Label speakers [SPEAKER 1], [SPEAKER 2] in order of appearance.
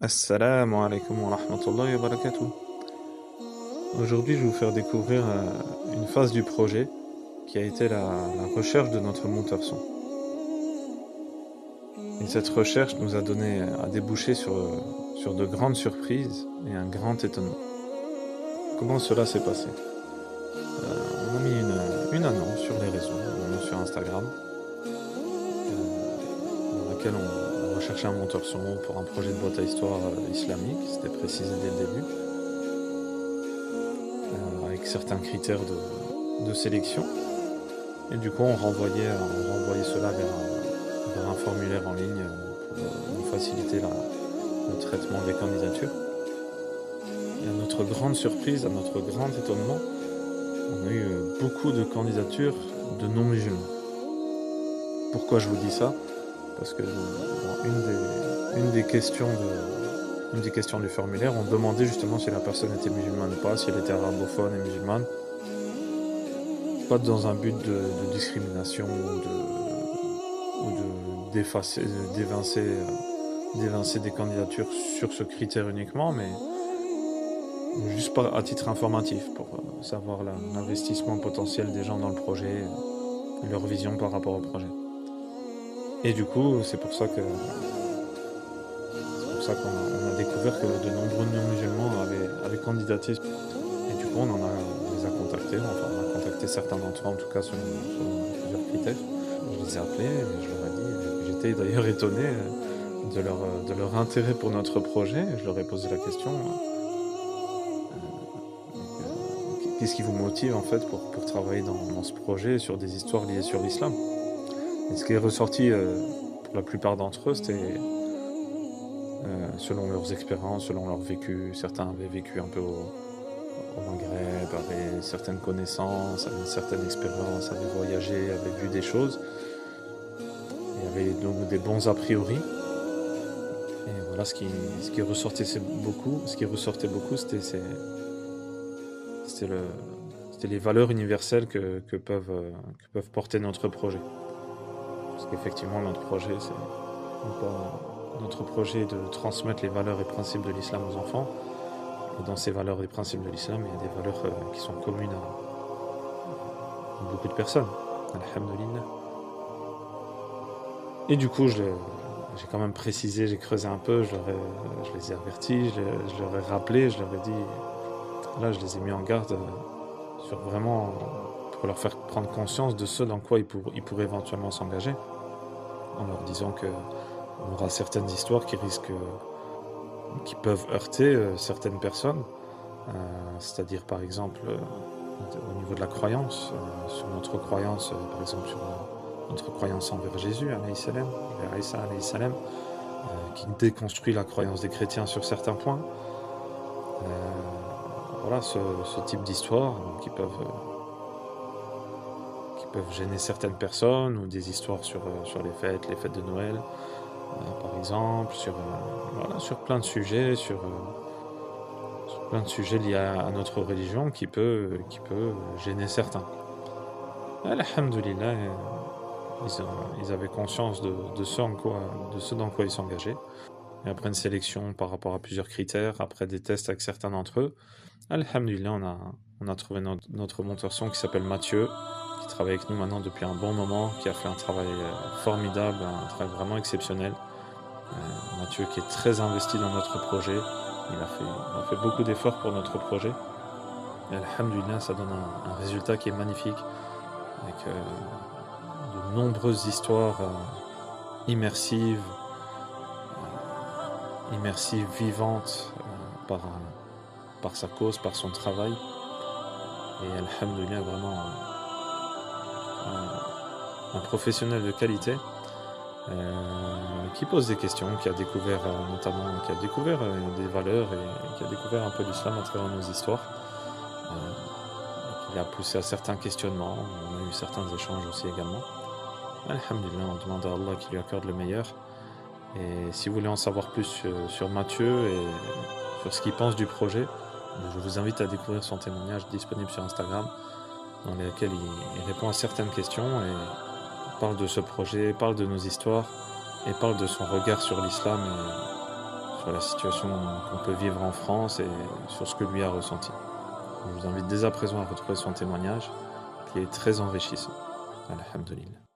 [SPEAKER 1] Assalamu alaikum wa rahmatullahi wa barakatuh. Aujourd'hui, je vais vous faire découvrir une phase du projet qui a été la recherche de notre monteur son. Et cette recherche nous a donné à déboucher sur de grandes surprises et un grand étonnement. Comment cela s'est passé? On a mis une annonce sur les réseaux, une annonce sur Instagram, dans laquelle on recherchait un monteur son pour un projet de boîte à histoire islamique, c'était précisé dès le début, avec certains critères de sélection. Et du coup, on renvoyait cela vers un formulaire en ligne pour nous faciliter le traitement des candidatures. Et à notre grande surprise, à notre grand étonnement, on a eu beaucoup de candidatures de non-musulmans. Pourquoi je vous dis ça? Parce que dans une des questions du formulaire, on demandait justement si la personne était musulmane ou pas, si elle était arabophone et musulmane. Pas dans un but de discrimination ou d'évincer des candidatures sur ce critère uniquement, mais juste à titre informatif pour savoir l'investissement potentiel des gens dans le projet et leur vision par rapport au projet. Et du coup, c'est pour ça qu'on a découvert que de nombreux non-musulmans avaient candidaté. Et du coup, on les a contactés, enfin on a contacté certains d'entre eux en tout cas selon plusieurs critères. Je les ai appelés et je leur ai dit, j'étais d'ailleurs étonné de leur intérêt pour notre projet. Je leur ai posé la question, qu'est-ce qui vous motive en fait pour travailler dans ce projet sur des histoires liées sur l'islam? Et ce qui est ressorti pour la plupart d'entre eux, c'était selon leurs expériences, selon leur vécu. Certains avaient vécu un peu au Maghreb, avaient certaines connaissances, avaient une certaine expérience, avaient voyagé, avaient vu des choses, et avaient donc des bons a priori. Et voilà, ce qui ressortait beaucoup, c'était les valeurs universelles que peuvent porter notre projet. Parce qu'effectivement, notre projet est de transmettre les valeurs et principes de l'islam aux enfants. Et dans ces valeurs et principes de l'islam, il y a des valeurs qui sont communes à beaucoup de personnes. Alhamdulillah. Et du coup, j'ai quand même précisé, j'ai creusé un peu, je les ai avertis, je leur ai rappelé, je leur ai dit, là, je les ai mis en garde sur vraiment, pour leur faire prendre conscience de ce dans quoi ils pourraient éventuellement s'engager, en leur disant qu'on aura certaines histoires qui peuvent heurter certaines personnes, c'est-à-dire par exemple au niveau de la croyance, sur notre croyance, par exemple sur notre croyance envers Jésus, alayhi salam, envers Isa, alayhi salam, qui déconstruit la croyance des chrétiens sur certains points. Voilà, ce type d'histoires qui peuvent gêner certaines personnes, ou des histoires sur les fêtes de Noël, par exemple, sur plein de sujets, sur plein de sujets liés à notre religion qui peut gêner certains. Alhamdulillah, ils avaient conscience de ce dans quoi ils s'engageaient. Et après une sélection par rapport à plusieurs critères, après des tests avec certains d'entre eux, alhamdulillah, on a trouvé notre monteur son qui s'appelle Mathieu, qui travaille avec nous maintenant depuis un bon moment, qui a fait un travail formidable, un travail vraiment exceptionnel. Mathieu qui est très investi dans notre projet, il a fait beaucoup d'efforts pour notre projet. Et alhamdulillah, ça donne un résultat qui est magnifique, avec de nombreuses histoires immersives, vivantes, par sa cause, par son travail. Et alhamdulillah, vraiment un professionnel de qualité qui pose des questions, qui a découvert des valeurs et qui a découvert un peu l'islam à travers nos histoires. Il a poussé à certains questionnements, on a eu certains échanges aussi également. Alhamdulillah, on demande à Allah qui lui accorde le meilleur. Et si vous voulez en savoir plus sur Mathieu et sur ce qu'il pense du projet, je vous invite à découvrir son témoignage disponible sur Instagram, dans lequel il répond à certaines questions et parle de ce projet, parle de nos histoires et parle de son regard sur l'islam et sur la situation qu'on peut vivre en France et sur ce que lui a ressenti. Je vous invite dès à présent à retrouver son témoignage qui est très enrichissant. Alhamdulillah.